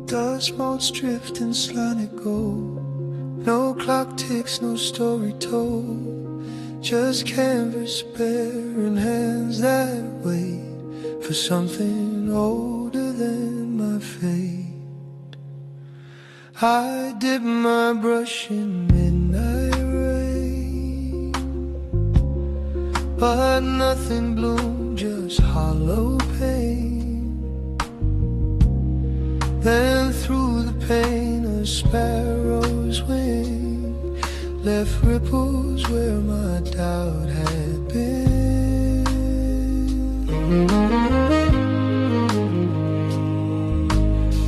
Dust motes drift and slowly go. No clock ticks, no story told. Just canvas bare and hands that wait for something older than my fate. I dip my brush in midnight rain, but nothing bloomed, just hollow pain. Then through the pain a sparrow's wing left ripples where my doubt had been.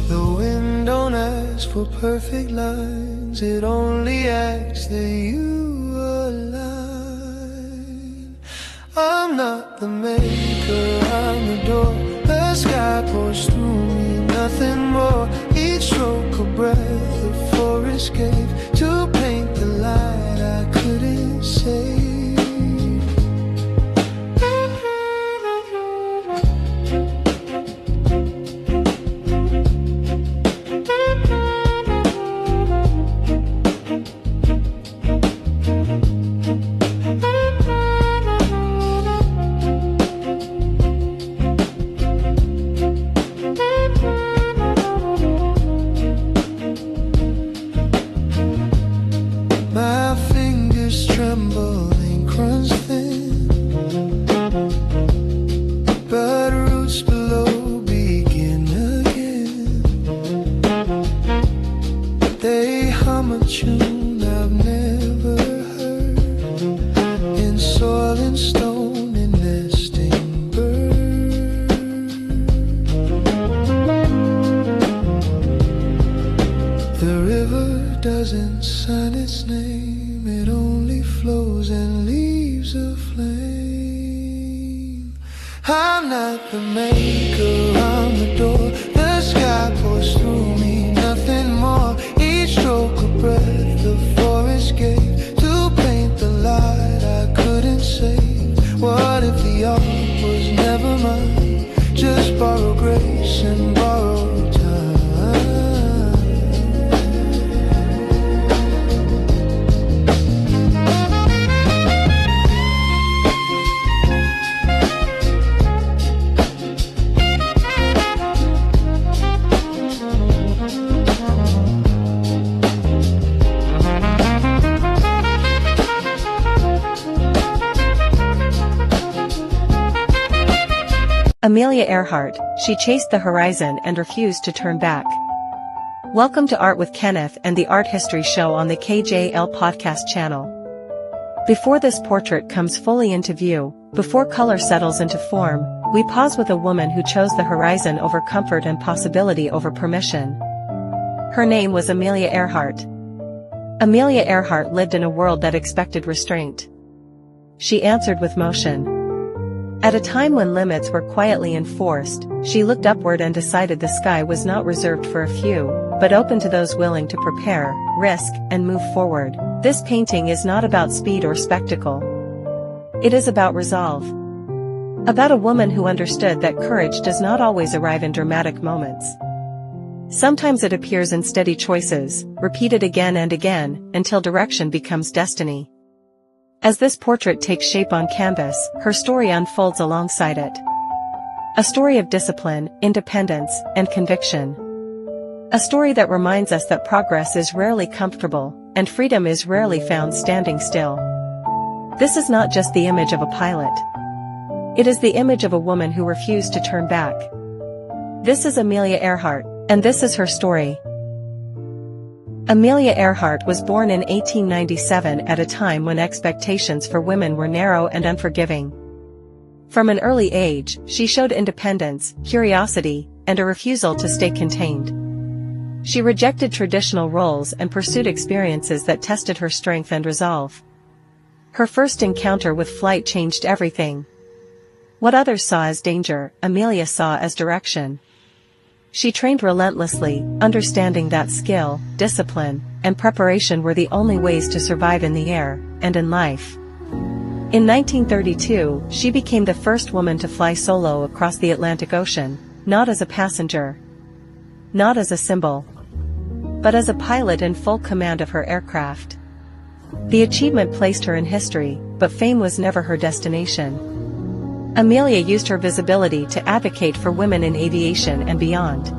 The wind don't ask for perfect lines, it only asks that you align. I'm not the maker, I'm the door. The sky pours through me, nothing more. Each stroke a breath the forest gave to paint the light I couldn't save. Doesn't sign its name, it only flows and leaves a flame. I'm not the maker, I'm the door. The sky pours through me, nothing more. Each stroke a breath the forest gave to paint the light I couldn't save. What if the art was never mine? Just borrow grace and borrow time. Amelia Earhart, she chased the horizon and refused to turn back. Welcome to Art with Kenneth and the Art History Show on the KJL podcast channel. Before this portrait comes fully into view, before color settles into form, we pause with a woman who chose the horizon over comfort and possibility over permission. Her name was Amelia Earhart. Amelia Earhart lived in a world that expected restraint. She answered with motion. At a time when limits were quietly enforced, she looked upward and decided the sky was not reserved for a few, but open to those willing to prepare, risk, and move forward. This painting is not about speed or spectacle. It is about resolve. About a woman who understood that courage does not always arrive in dramatic moments. Sometimes it appears in steady choices, repeated again and again, until direction becomes destiny. As this portrait takes shape on canvas, her story unfolds alongside it. A story of discipline, independence, and conviction. A story that reminds us that progress is rarely comfortable, and freedom is rarely found standing still. This is not just the image of a pilot. It is the image of a woman who refused to turn back. This is Amelia Earhart, and this is her story. Amelia Earhart was born in 1897 at a time when expectations for women were narrow and unforgiving. From an early age, she showed independence, curiosity, and a refusal to stay contained. She rejected traditional roles and pursued experiences that tested her strength and resolve. Her first encounter with flight changed everything. What others saw as danger, Amelia saw as direction. She trained relentlessly, understanding that skill, discipline, and preparation were the only ways to survive in the air, and in life. In 1932, she became the first woman to fly solo across the Atlantic Ocean, not as a passenger, not as a symbol, but as a pilot in full command of her aircraft. The achievement placed her in history, but fame was never her destination. Amelia used her visibility to advocate for women in aviation and beyond.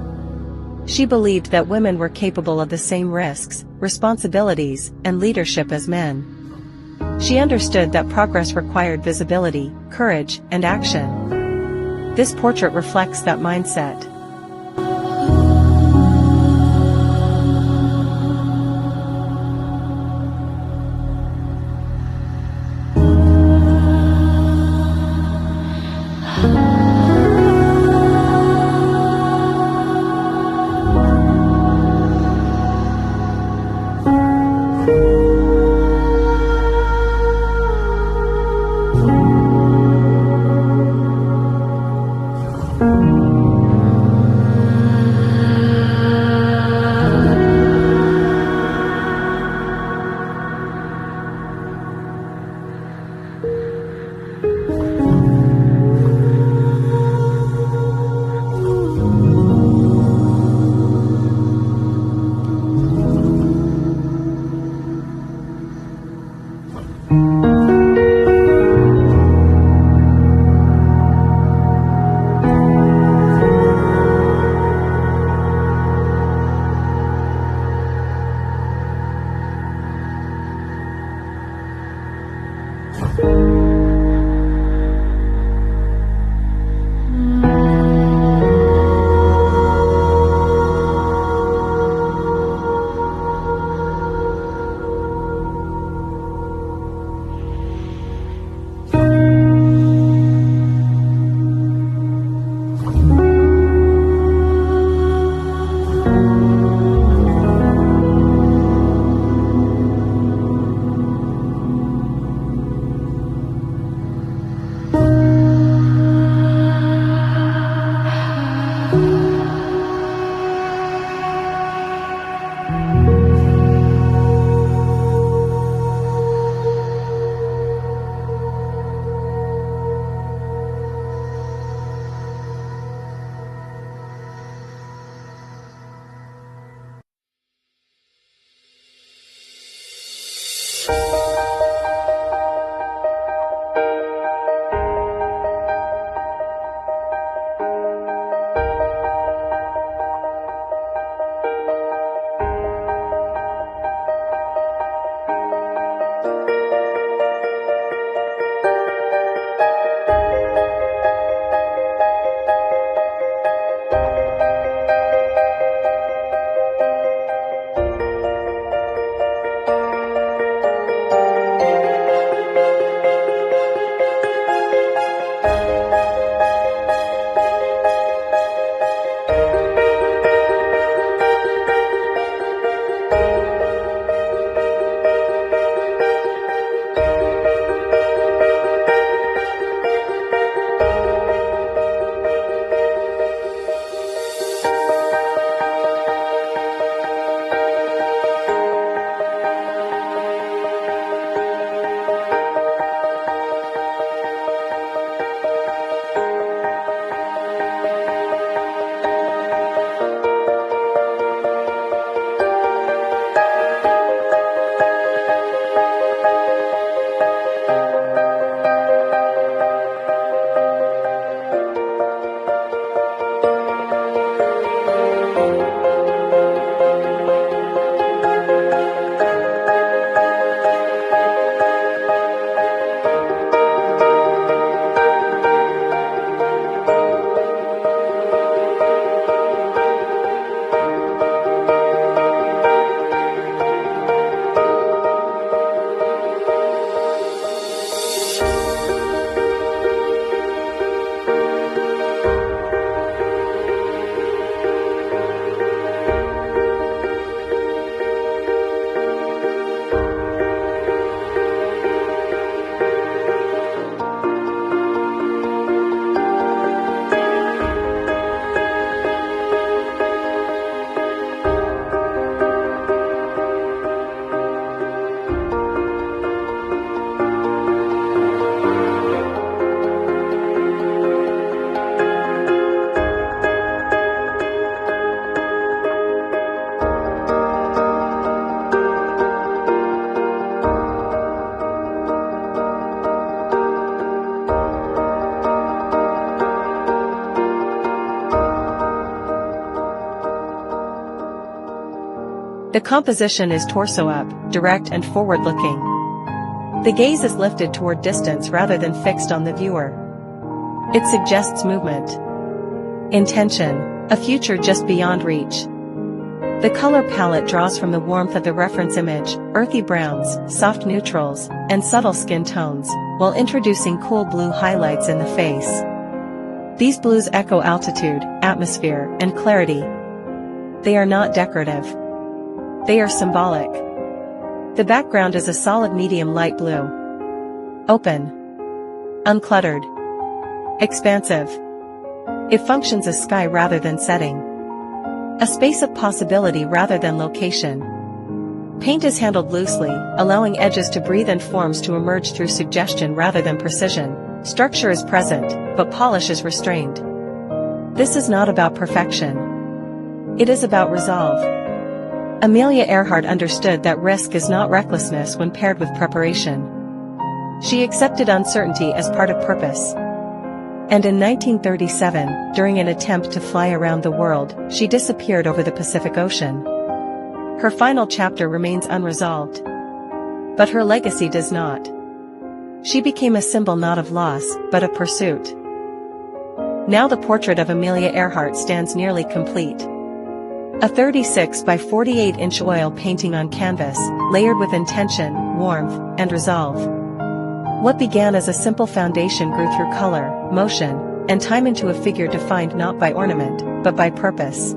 She believed that women were capable of the same risks, responsibilities, and leadership as men. She understood that progress required visibility, courage, and action. This portrait reflects that mindset. The composition is torso up, direct and forward-looking. The gaze is lifted toward distance rather than fixed on the viewer. It suggests movement, intention, a future just beyond reach. The color palette draws from the warmth of the reference image, earthy browns, soft neutrals, and subtle skin tones, while introducing cool blue highlights in the face. These blues echo altitude, atmosphere, and clarity. They are not decorative. They are symbolic. The background is a solid medium light blue. Open. Uncluttered. Expansive. It functions as sky rather than setting. A space of possibility rather than location. Paint is handled loosely, allowing edges to breathe and forms to emerge through suggestion rather than precision. Structure is present, but polish is restrained. This is not about perfection. It is about resolve. Amelia Earhart understood that risk is not recklessness when paired with preparation. She accepted uncertainty as part of purpose. And in 1937, during an attempt to fly around the world, she disappeared over the Pacific Ocean. Her final chapter remains unresolved. But her legacy does not. She became a symbol not of loss, but of pursuit. Now the portrait of Amelia Earhart stands nearly complete. A 36 by 48-inch oil painting on canvas, layered with intention, warmth, and resolve. What began as a simple foundation grew through color, motion, and time into a figure defined not by ornament, but by purpose.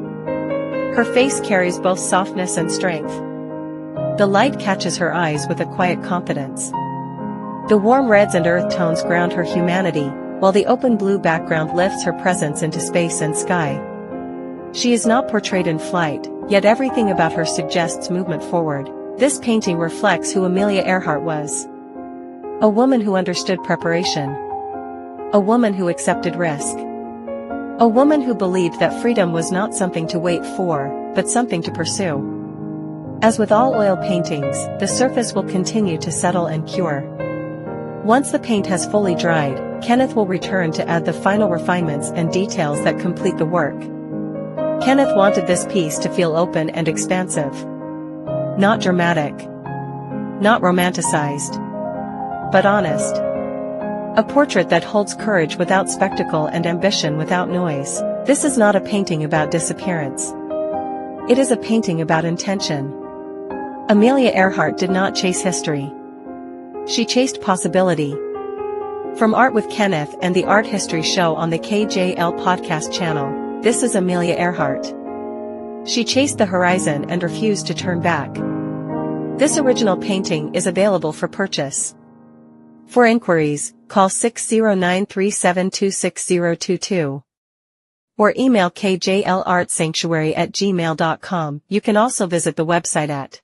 Her face carries both softness and strength. The light catches her eyes with a quiet confidence. The warm reds and earth tones ground her humanity, while the open blue background lifts her presence into space and sky. She is not portrayed in flight, yet everything about her suggests movement forward. This painting reflects who Amelia Earhart was. A woman who understood preparation. A woman who accepted risk. A woman who believed that freedom was not something to wait for, but something to pursue. As with all oil paintings, the surface will continue to settle and cure. Once the paint has fully dried, Kenneth will return to add the final refinements and details that complete the work. Kenneth wanted this piece to feel open and expansive. Not dramatic. Not romanticized. But honest. A portrait that holds courage without spectacle and ambition without noise. This is not a painting about disappearance. It is a painting about intention. Amelia Earhart did not chase history. She chased possibility. From Art with Kenneth and the Art History Show on the KJL podcast channel, this is Amelia Earhart. She chased the horizon and refused to turn back. This original painting is available for purchase. For inquiries, call 609-372-6022. Or email kjlartsanctuary@gmail.com. You can also visit the website at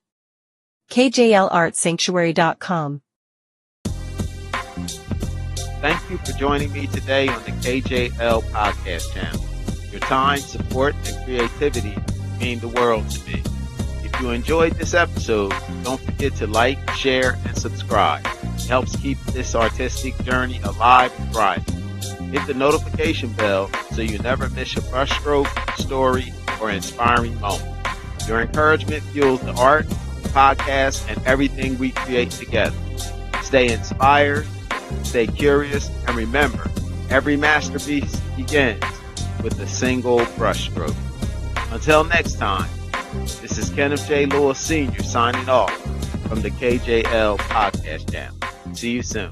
kjlartsanctuary.com. Thank you for joining me today on the KJL podcast channel. Your time, support, and creativity mean the world to me. If you enjoyed this episode, don't forget to like, share, and subscribe. It helps keep this artistic journey alive and thriving. Hit the notification bell so you never miss a brushstroke, story, or inspiring moment. Your encouragement fuels the art, podcast, and everything we create together. Stay inspired, stay curious, and remember, every masterpiece begins with a single brushstroke. Until next time, this is Kenneth J. Lewis Sr. signing off from the KJL podcast channel. See you soon.